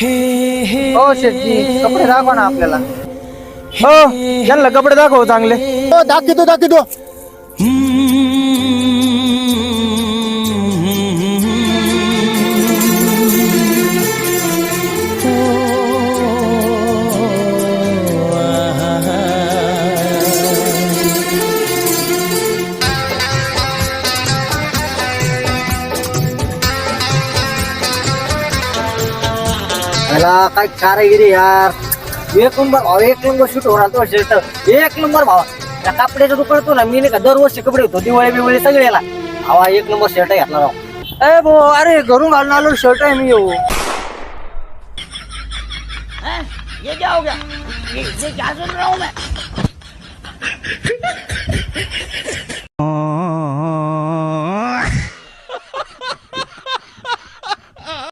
हो शेटजी, कपडे दाखवा ना आपल्याला. हो यांना कपडे दाखव चांगले. हो दाखवतो. मला काय कारागिरी यार, एक नंबर शूट होणार तो शर्ट, एक नंबर भावा. त्या कपड्याच्या दुकानात ना मी नाही का दरवर्षी कपडे होतो, दिवाळी बिवाळी सगळे याला हवा एक नंबर शर्ट घेतला राव. ए भो, अरे घरून घालून आलो शर्ट आहे मी. येऊ ये क्या हो गया? ये क्या सुन रहा हूँ मैं?